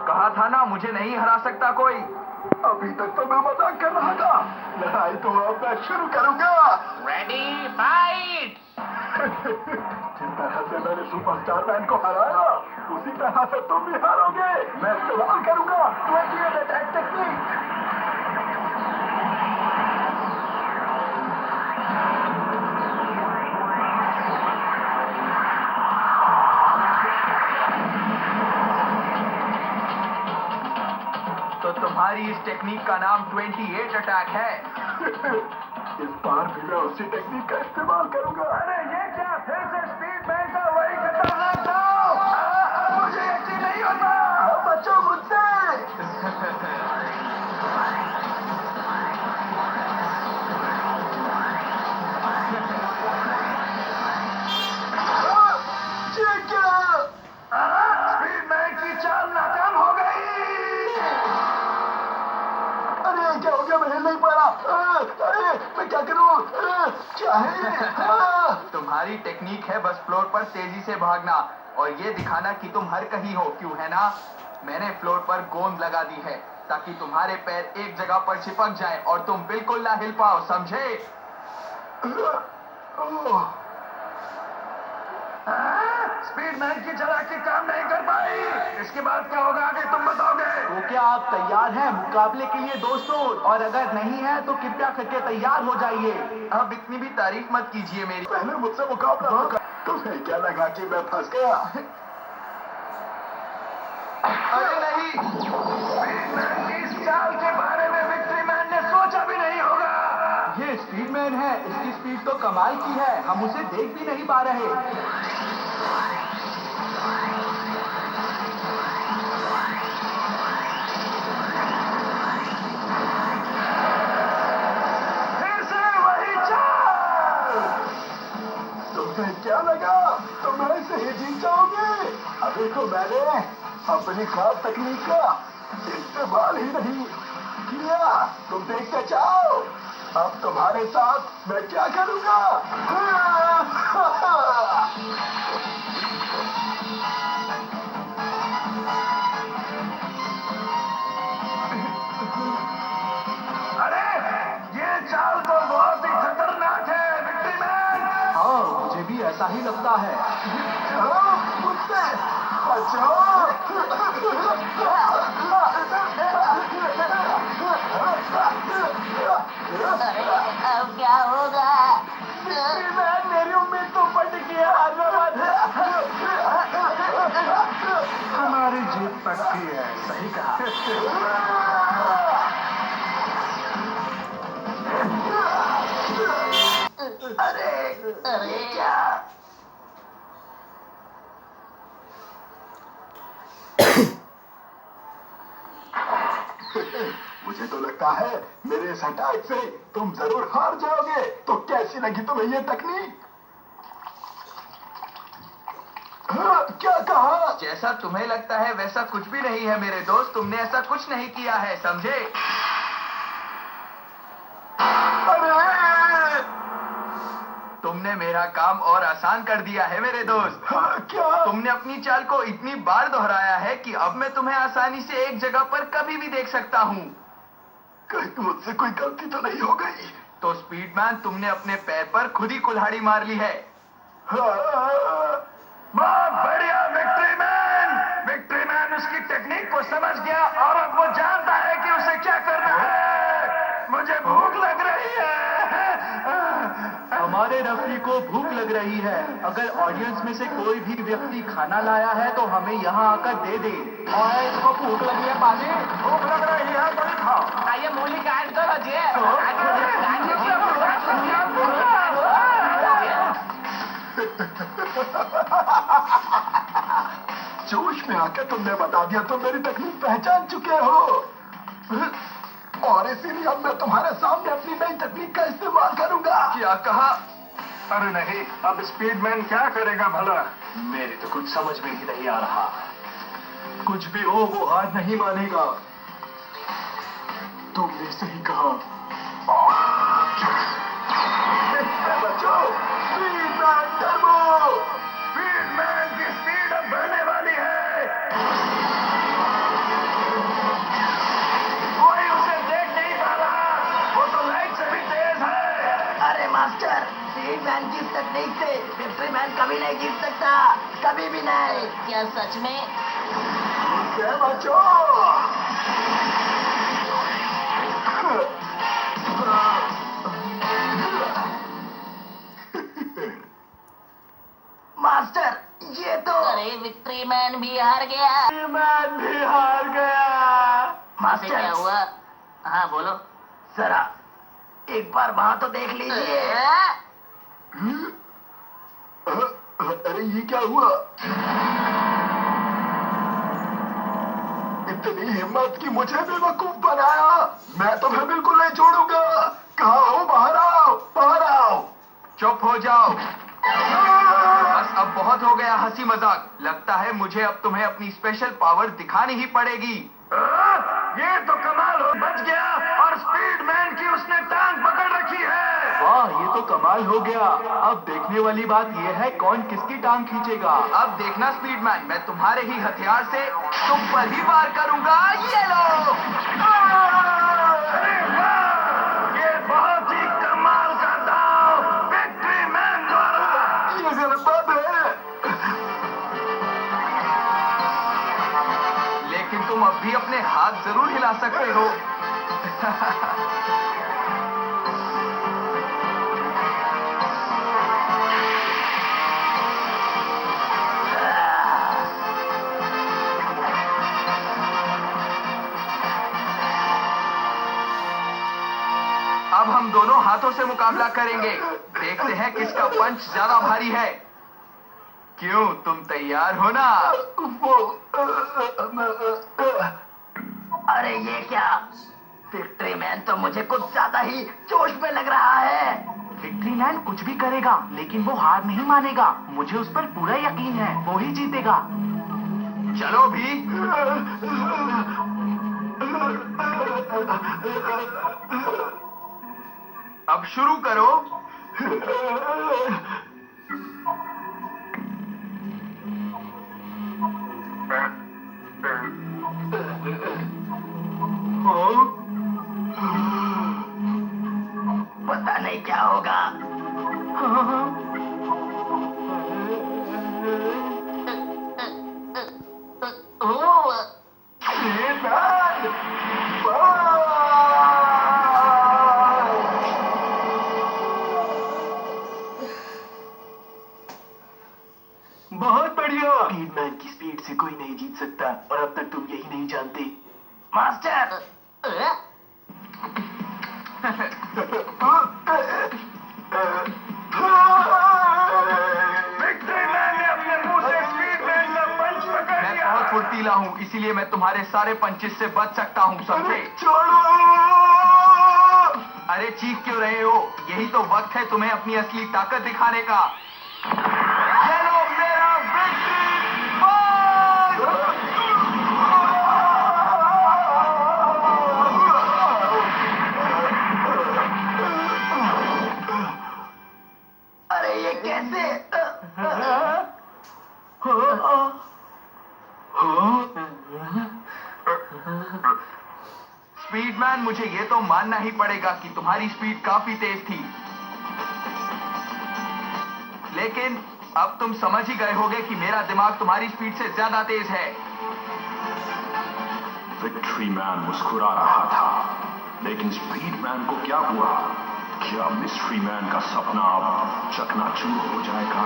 कहा था ना, मुझे नहीं हरा सकता कोई। अभी तक तो मैं मजाक कर रहा था। लड़ाई तो अब मैं शुरू करूंगा। Ready fight. जिस तरह से मैंने सुपरस्टार मैन को हराया, उसी तरह से तुम भी हारोगे। मैं इस्तेमाल करूंगा 28 अटैक टेक्निक। तो तुम्हारी इस टेक्निक का नाम 28 अटैक है। इस बार भी मैं उसी टेक्निक का इस्तेमाल करूंगा। अरे ये क्या, फिर से स्पीडमैन का वही खतरनाक दाव। मुझे यकीन नहीं होता। बचो मुझसे। ये क्या? स्पीडमैन की चाल नाकाम हो गई। अरे क्या हो गया? मैं हिल नहीं पा रहा। अरे मैं क्या करूं? क्या है? तुम्हारी टेक्निक है बस फ्लोर पर तेजी से भागना और ये दिखाना कि तुम हर कहीं हो, क्यों है ना? मैंने फ्लोर पर गोंद लगा दी है ताकि तुम्हारे पैर एक जगह पर चिपक जाए और तुम बिल्कुल ना हिल पाओ, समझे? स्पीडमैन की चालाकी काम नहीं कर पाई। इसके बाद क्या होगा आगे तुम बताओगे। तो क्या आप तैयार हैं मुकाबले के लिए दोस्तों? और अगर नहीं है तो कृपया करके तैयार हो जाइए। अब इतनी भी तारीफ मत कीजिए मेरी। पहले मुझसे मुकाबला होगा। तुम्हें क्या लगा कि मैं फंस गया? अरे नहीं, स्पीडमैन की इस चाल के बारे में विक्ट्री मैन ने सोचा भी नहीं होगा। ये स्पीडमैन है, इसकी स्पीड तो कमाल की है, हम उसे देख भी नहीं पा रहे। फिर से वही चाल। तुम्हें क्या लगा तुम ऐसे ही जीत जाओगे? अभी तो मैंने अपनी खास तकनीक का इस्तेमाल ही नहीं किया। तुम देखते जाओ अब तुम्हारे साथ मैं क्या करूंगा। अरे ये चाल तो बहुत ही खतरनाक है विक्ट्री मैन। हाँ, मुझे भी ऐसा ही लगता है। मुझसे बचाओ। अरे अब क्या होगा? मेरी उम्मीद तो पट गया। हमारी जीत पक्की है। सही कहा। अरे क्या? मुझे तो लगता है मेरे इस अटैक से तुम जरूर हार जाओगे। तो कैसी लगी तुम्हें ये तकनीक? क्या कहा? जैसा तुम्हें लगता है वैसा कुछ भी नहीं है मेरे दोस्त। तुमने ऐसा कुछ नहीं किया है, समझे? अरे तुमने मेरा काम और आसान कर दिया है मेरे दोस्त। क्या? तुमने अपनी चाल को इतनी बार दोहराया है कि अब मैं तुम्हें आसानी से एक जगह पर कभी भी देख सकता हूँ। कहीं मुझसे कोई गलती तो नहीं हो गई? तो स्पीडमैन, तुमने अपने पैर पर खुद ही कुल्हाड़ी मार ली है। बहुत बढ़िया विक्ट्री मैन। विक्ट्री मैन उसकी टेक्निक को समझ गया और अब वो जानता है कि उसे क्या करना है। मुझे भूख लग रही है। हमारे रफी को भूख लग रही है। अगर ऑडियंस में से कोई भी व्यक्ति खाना लाया है तो हमें यहाँ आकर दे दे। और इसको भूख लगी है पाजी? भूख लग रही है तो नहीं खाओ। आइए मूली काट दो जी। जोश में आकर तुमने बता दिया तुम मेरी तकनीक पहचान चुके हो। और इसीलिए अब मैं तुम्हारे सामने अपनी नई तकनीक का इस्तेमाल करूंगा। क्या कहा? अरे नहीं, अब स्पीडमैन क्या करेगा भला? मेरी तो कुछ समझ में ही नहीं आ रहा। कुछ भी हो, वो हार नहीं मानेगा। तुमने सही कहा। अरे मास्टर, स्पीडमैन की तकनीक से विक्ट्री मैन कभी नहीं जीत सकता, कभी भी नहीं। क्या सच में? मुझसे बचो। मास्टर, ये तो अरे विक्ट्री मैन भी हार गया। मैं भी हार गया। मास्टर क्या हुआ? हाँ बोलो। जरा एक बार वहां तो देख लीजिए। अरे ये क्या हुआ? इतनी हिम्मत की मुझे बेवकूफ बनाया। मैं तुम्हें बिल्कुल नहीं छोड़ूंगा। कहाँ हो? बाहर आओ, बाहर आओ। चुप हो जाओ। बस अब बहुत हो गया हंसी मजाक। लगता है मुझे अब तुम्हें अपनी स्पेशल पावर दिखानी ही पड़ेगी। ये तो कमाल हो, बच गया और स्पीडमैन की उसने टांग पकड़ रखी है। वाह, ये तो कमाल हो गया। अब देखने वाली बात यह है कौन किसकी टांग खींचेगा। अब देखना स्पीडमैन, मैं तुम्हारे ही हथियार से तुम पर ही वार करूंगा। ये लो। अरे वाह, ये बहुत ही कमाल का दांव विक्ट्री मैन द्वारा। ये गलत बात है। लेकिन तुम अब भी अपने हाथ जरूर हिला सकते हो। अब हम दोनों हाथों से मुकाबला करेंगे। देखते हैं किसका पंच ज्यादा भारी है। क्यों, तुम तैयार हो ना? अरे ये क्या? विक्ट्री मैन तो मुझे कुछ ज्यादा ही जोश में लग रहा है। विक्ट्री मैन कुछ भी करेगा लेकिन वो हार नहीं मानेगा। मुझे उस पर पूरा यकीन है, वो ही जीतेगा। चलो भी। अब शुरू करो। पता नहीं क्या होगा। बहुत बढ़िया। स्पीडमैन की स्पीड से कोई नहीं जीत सकता और अब तक तुम यही नहीं जानते। मास्टर, विक्ट्री मैन ने अपने मुंह से स्पीडमैन का पंच पकड़ मैं लिया। बहुत फुर्तीला हूँ, इसीलिए मैं तुम्हारे सारे पंचेस से बच सकता हूँ, समझे? छोड़ो। अरे चीख क्यों रहे हो? यही तो वक्त है तुम्हें अपनी असली ताकत दिखाने का। ये लो मेरा विक्ट्री पंच! अरे ये कैसे? स्पीडमैन, मुझे ये तो मानना ही पड़ेगा कि तुम्हारी स्पीड काफी तेज थी। लेकिन अब तुम समझ ही गए होगे कि मेरा दिमाग तुम्हारी स्पीड से ज्यादा तेज है। विक्ट्री मैन मुस्कुरा रहा था, लेकिन स्पीडमैन को क्या हुआ? क्या मिस्ट्री मैन का सपना अब चकनाचूर हो जाएगा?